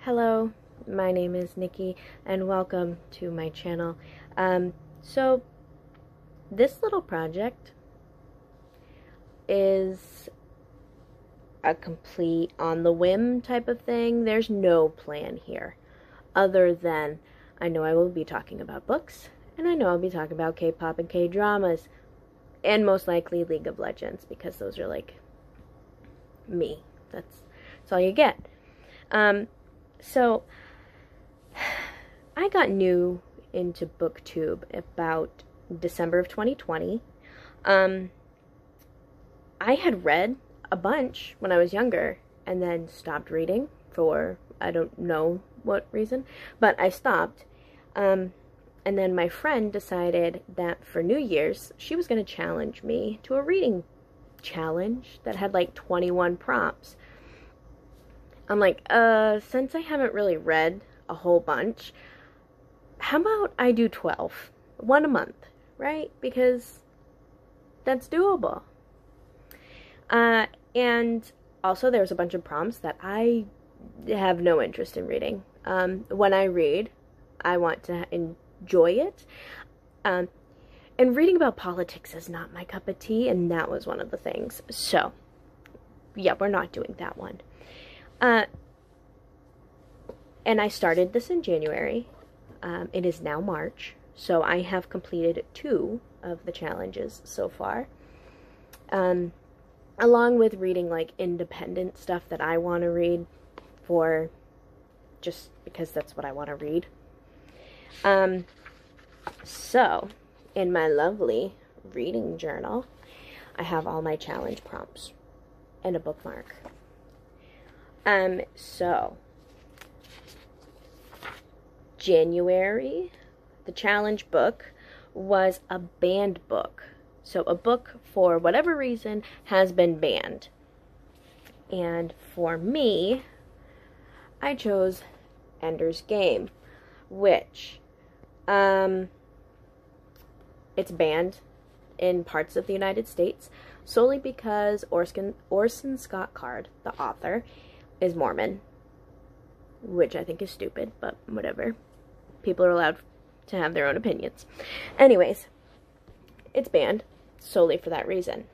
Hello, my name is Nikki and welcome to my channel. So this little project is a complete on the whim type of thing. There's no plan here other than I know I will be talking about books and I know I'll be talking about K-pop and K-dramas and most likely League of Legends because those are like me. That's all you get. So I got new into booktube about December of 2020. I had read a bunch when I was younger and then stopped reading for I don't know what reason, but I stopped. And then my friend decided that for New Year's, she was going to challenge me to a reading challenge that had like 21 prompts. I'm like, since I haven't really read a whole bunch, how about I do 12? One a month, right? Because that's doable. And also there's a bunch of prompts that I have no interest in reading. When I read, I want to enjoy it. And reading about politics is not my cup of tea, and that was one of the things. So, yeah, we're not doing that one. And I started this in January. It is now March, so I have completed 2 of the challenges so far. Along with reading like independent stuff that I want to read for just because that's what I want to read. So in my lovely reading journal, I have all my challenge prompts and a bookmark. So January, the challenge book was a banned book. So a book, for whatever reason, has been banned. And for me, I chose Ender's Game, which, it's banned in parts of the United States solely because Orson Scott Card, the author, is Mormon, which I think is stupid, but whatever. People are allowed to have their own opinions. Anyways, it's banned solely for that reason.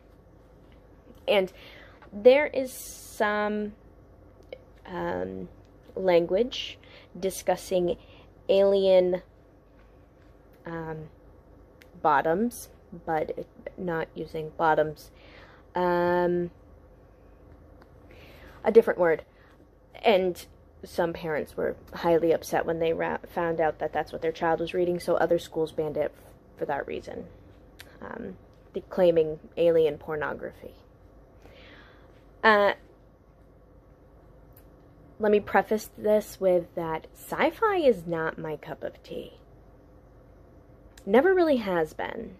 And there is some language discussing alien bottoms, but not using bottoms. A different word. And some parents were highly upset when they found out that that's what their child was reading, so other schools banned it for that reason. Claiming alien pornography. Let me preface this with that sci-fi is not my cup of tea. Never really has been.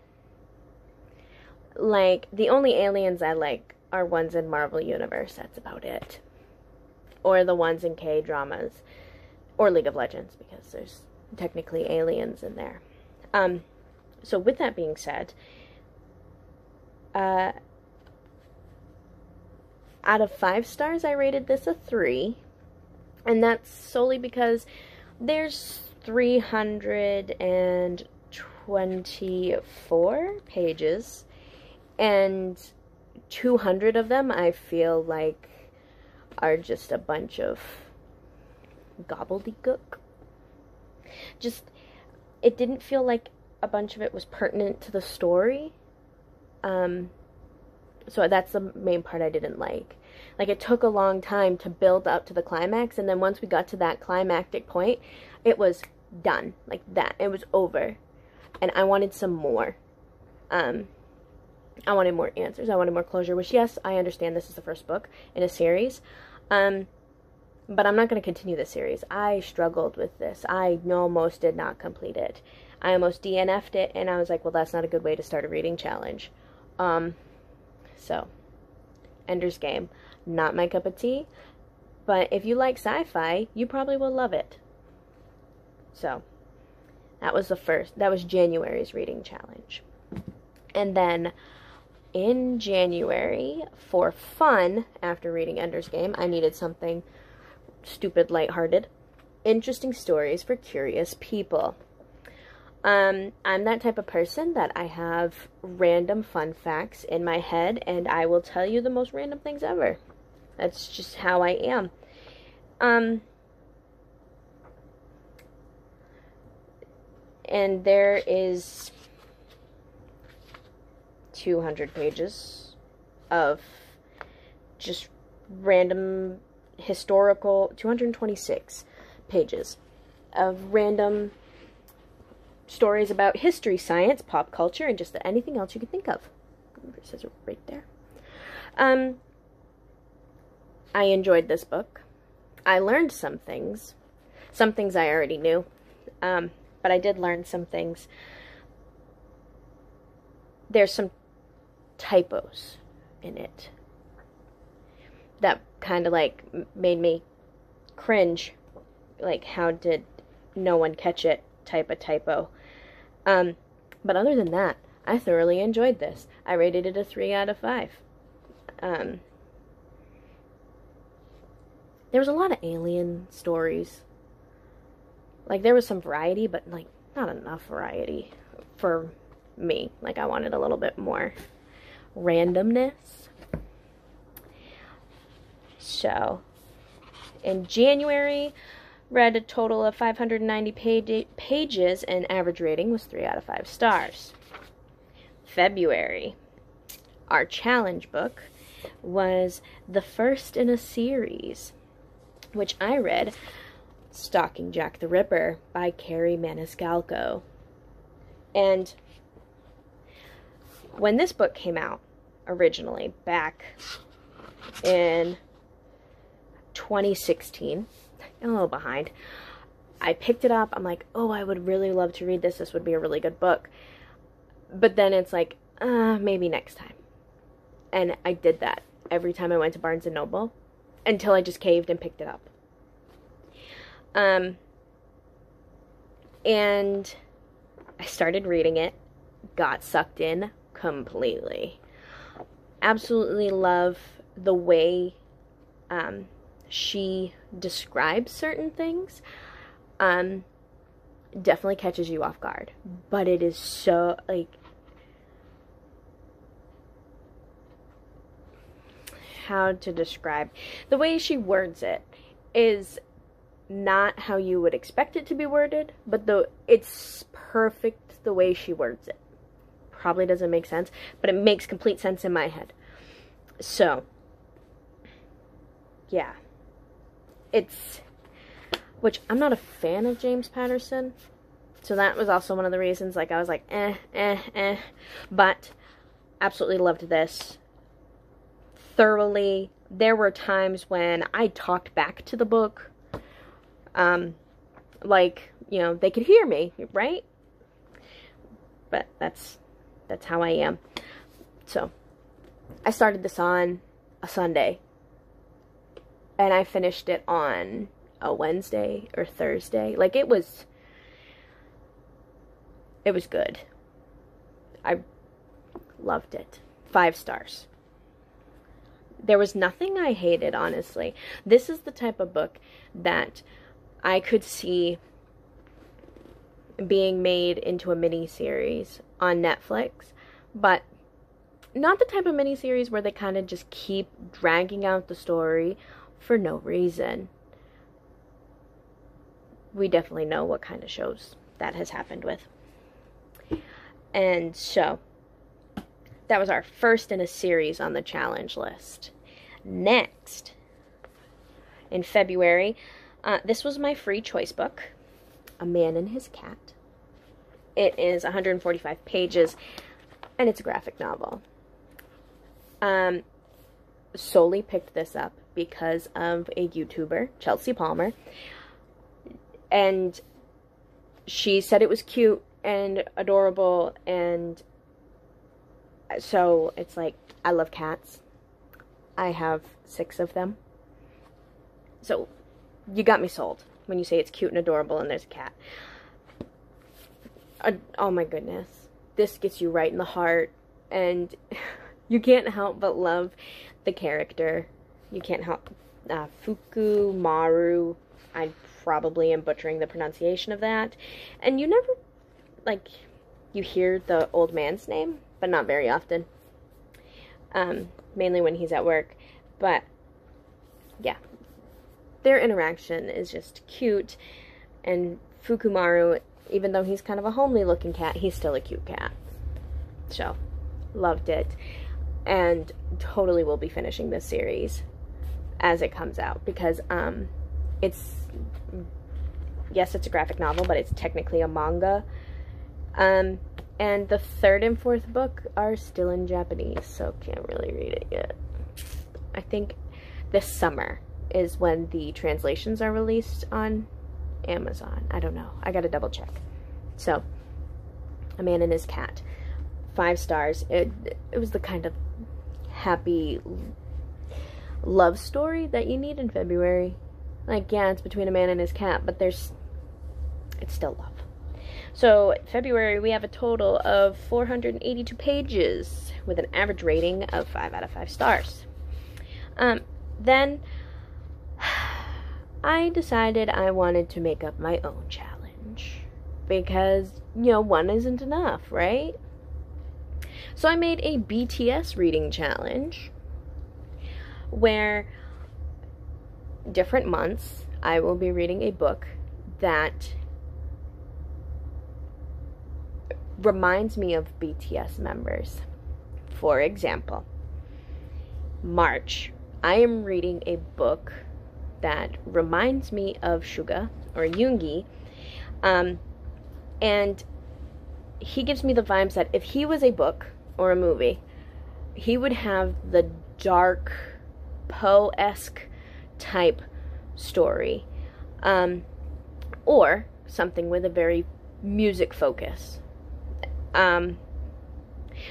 Like, the only aliens I like are ones in Marvel Universe, that's about it. Or the ones in K-dramas, or League of Legends, because there's technically aliens in there. So with that being said, out of 5 stars, I rated this a 3, and that's solely because there's 324 pages, and 200 of them I feel like are just a bunch of gobbledygook. Just, it didn't feel like a bunch of it was pertinent to the story. So that's the main part I didn't like. Like, it took a long time to build up to the climax, and then once we got to that climactic point, it was done. Like that. It was over. And I wanted some more. I wanted more answers. I wanted more closure, which, yes, I understand this is the first book in a series. But I'm not going to continue the series. I struggled with this. I almost did not complete it. I almost DNF'd it, and I was like, well, that's not a good way to start a reading challenge. So, Ender's Game, not my cup of tea, but if you like sci-fi, you probably will love it. So, that was January's reading challenge. And then in January, for fun, after reading Ender's Game, I needed something stupid lighthearted. interesting stories for curious people. I'm that type of person that I have random fun facts in my head, and I will tell you the most random things ever. That's just how I am. And there is 200 pages of just random historical, 226 pages of random stories about history, science, pop culture, and just anything else you can think of. It says it right there. I enjoyed this book. I learned some things. Some things I already knew. But I did learn some things. There's some typos in it that kind of like made me cringe. Like, how did no one catch it type of typo. But other than that, I thoroughly enjoyed this. I rated it a 3 out of 5. There was a lot of alien stories. Like, there was some variety, but, like, not enough variety for me. Like, I wanted a little bit more randomness. So, in January, read a total of 590 pages, and average rating was 3 out of 5 stars. February, our challenge book was the first in a series, which I read, Stalking Jack the Ripper by Carrie Maniscalco. And when this book came out originally, back in 2016, I'm a little behind, I picked it up. I'm like, oh, I would really love to read this. This would be a really good book. But then it's like, maybe next time. And I did that every time I went to Barnes & Noble until I just caved and picked it up. And I started reading it, got sucked in completely. Absolutely love the way she describes certain things. Definitely catches you off guard, but it is so, like, how to describe the way she words it is not how you would expect it to be worded, but it's perfect the way she words it. Probably doesn't make sense, but it makes complete sense in my head. So, yeah. Which, I'm not a fan of James Patterson, so that was also one of the reasons, like, I was like, but absolutely loved this. Thoroughly. There were times when I talked back to the book, like, you know, they could hear me, right? But that's how I am. So, I started this on a Sunday, and I finished it on a Wednesday or Thursday. Like, it was good. I loved it. 5 stars. There was nothing I hated, honestly. This is the type of book that I could see being made into a mini-series on Netflix, but not the type of mini-series where they kind of just keep dragging out the story for no reason. We definitely know what kind of shows that has happened with. And so, that was our first in a series on the challenge list. Next, in February, this was my free choice book, A Man and His Cat. It is 145 pages, and it's a graphic novel. Solely picked this up because of a YouTuber, Chelsea Palmer, and she said it was cute and adorable, and so it's like, I love cats. I have 6 of them. So, you got me sold when you say it's cute and adorable and there's a cat. Oh my goodness. This gets you right in the heart, and you can't help but love the character. You can't help Fuku Maru. I probably am butchering the pronunciation of that. And you never, like, you hear the old man's name, but not very often. Mainly when he's at work. But, yeah. Their interaction is just cute. And Fukumaru, even though he's kind of a homely looking cat, he's still a cute cat. So, loved it. And totally will be finishing this series as it comes out. Because, yes, it's a graphic novel, but it's technically a manga. And the third and fourth book are still in Japanese, so can't really read it yet. I think this summer is when the translations are released on Amazon. I don't know. I gotta double check. So, A Man and His Cat. 5 stars. It was the kind of happy love story that you need in February. Like, yeah, it's between a man and his cat, but it's still love. So, February, we have a total of 482 pages with an average rating of 5 out of 5 stars. Then, I decided I wanted to make up my own challenge. Because, you know, one isn't enough, right? So, I made a BTS reading challenge where different months I will be reading a book that reminds me of BTS members. For example, March, I am reading a book that reminds me of Suga or Yoongi, and he gives me the vibes that if he was a book or a movie, he would have the dark Poe-esque type story, or something with a very music focus.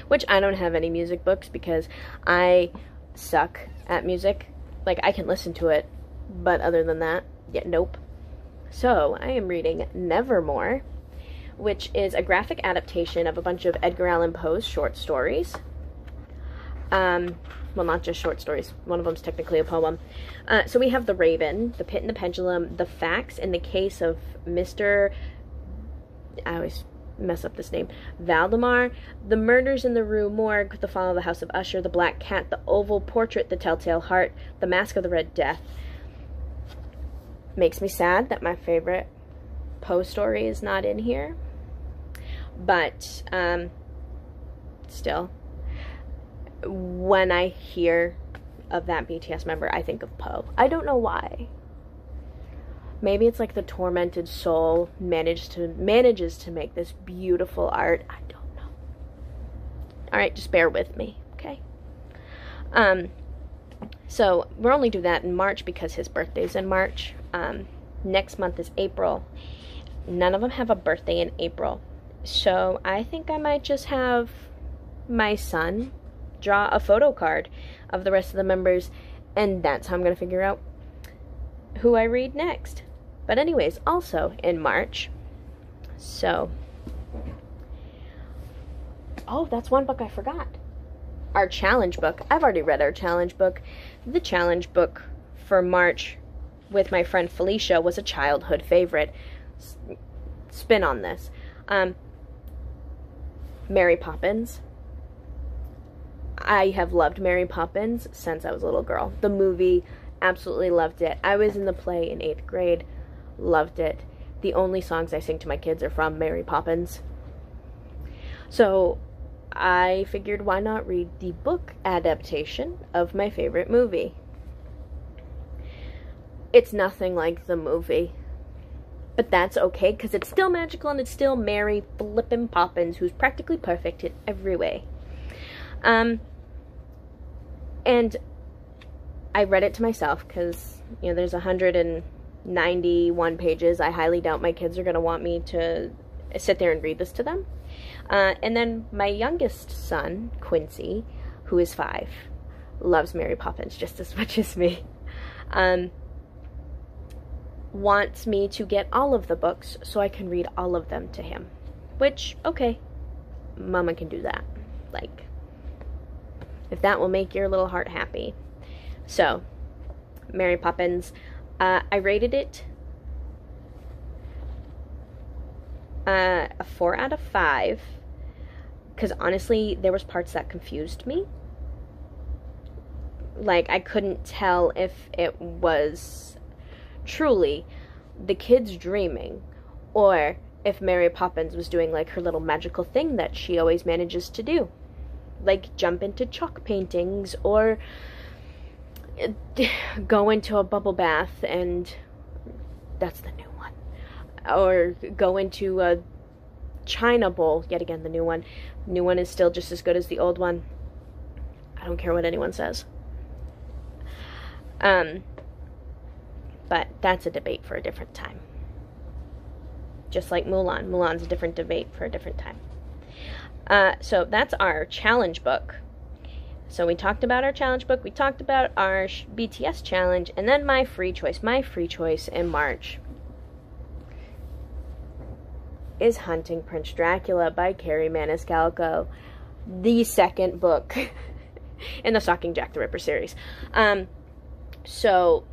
Which I don't have any music books because I suck at music. Like, I can listen to it, but other than that, yeah, nope. So, I am reading Nevermore, which is a graphic adaptation of a bunch of Edgar Allan Poe's short stories. Well, not just short stories. One of them's technically a poem. So we have The Raven, The Pit and the Pendulum, The Facts in the Case of Mr. I always mess up this name. Valdemar, The Murders in the Rue Morgue, The Fall of the House of Usher, The Black Cat, The Oval Portrait, The Telltale Heart, The Mask of the Red Death. Makes me sad that my favorite Poe story is not in here. But, still, when I hear of that BTS member, I think of Poe. I don't know why. Maybe it's like the tormented soul manages to make this beautiful art. I don't know. Alright, just bear with me, okay? So, we're only doing that in March because his birthday's in March. Next month is April. None of them have a birthday in April. So, I think I might just have my son draw a photo card of the rest of the members, and that's how I'm going to figure out who I read next. But anyways, also in March, so, oh, that's one book I forgot. Our challenge book. I've already read our challenge book. The challenge book for March with my friend Felicia was a childhood favorite. Spin on this. Mary Poppins. I have loved Mary Poppins since I was a little girl. The movie, absolutely loved it. I was in the play in 8th grade. Loved it. The only songs I sing to my kids are from Mary Poppins. So, I figured why not read the book adaptation of my favorite movie. It's nothing like the movie. But that's okay, because it's still magical and it's still Mary flippin' Poppins, who's practically perfect in every way. And I read it to myself, because, you know, there's 191 pages. I highly doubt my kids are going to want me to sit there and read this to them. And then my youngest son, Quincy, who is 5, loves Mary Poppins just as much as me. Wants me to get all of the books so I can read all of them to him. Which, okay, Mama can do that. Like, if that will make your little heart happy. So, Mary Poppins, I rated it a 4 out of 5, because honestly, there was parts that confused me. Like, I couldn't tell if it was truly the kids dreaming, or if Mary Poppins was doing, like, her little magical thing that she always manages to do. Like, jump into chalk paintings, or go into a bubble bath, and that's the new one. Or go into a china bowl, yet again, the new one. New one is still just as good as the old one. I don't care what anyone says. But that's a debate for a different time. Just like Mulan. Mulan's a different debate for a different time. So that's our challenge book. So we talked about our challenge book, we talked about our BTS challenge, and then my free choice. My free choice in March is Hunting Prince Dracula by Carrie Maniscalco, the second book in the Stalking Jack the Ripper series. So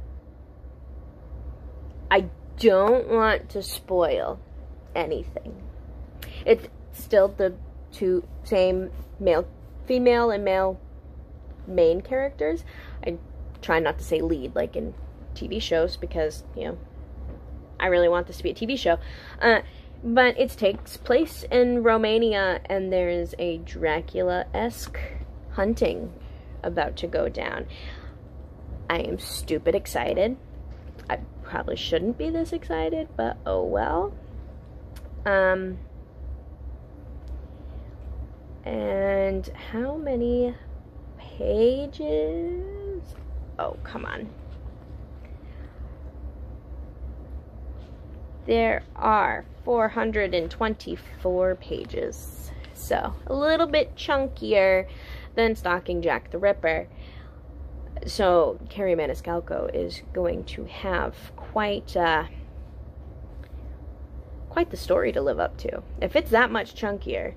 I don't want to spoil anything. It's still the two same female and male main characters. I try not to say lead like in TV shows because, you know, I really want this to be a TV show. But it takes place in Romania, and there is a Dracula-esque hunting about to go down. I am stupid excited. I probably shouldn't be this excited, but oh well. And how many pages? Oh, come on. There are 424 pages. So, a little bit chunkier than Stalking Jack the Ripper. So, Carrie Maniscalco is going to have quite the story to live up to. If it's that much chunkier,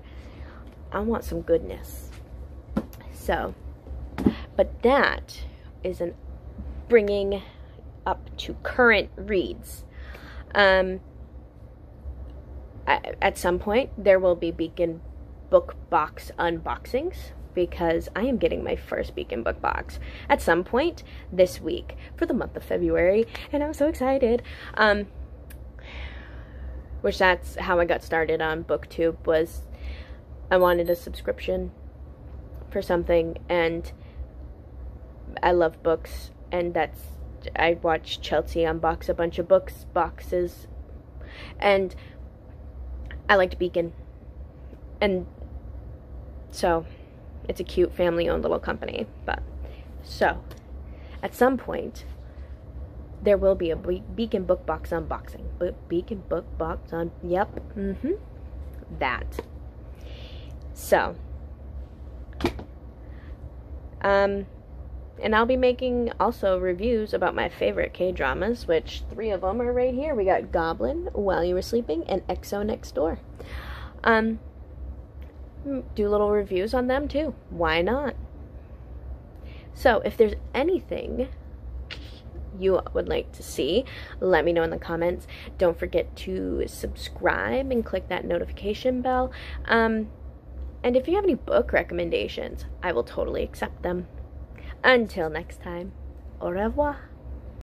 I want some goodness. So, but that is an bringing up to current reads. At some point, there will be Beacon book box unboxings, because I am getting my first Beacon book box at some point this week for the month of February, and I'm so excited. Which that's how I got started on booktube, was I wanted a subscription for something, and I love books, and I watched Chelsea unbox a bunch of boxes, and I liked Beacon, and so it's a cute family-owned little company. But so at some point there will be a Beacon book box unboxing. Beacon book box on, yep, that. So and I'll be making also reviews about my favorite K-dramas, which 3 of them are right here. We got Goblin, While You Were Sleeping, and EXO Next Door. Do little reviews on them too. Why not? So if there's anything you would like to see, let me know in the comments. Don't forget to subscribe and click that notification bell. And if you have any book recommendations, I will totally accept them. Until next time, au revoir.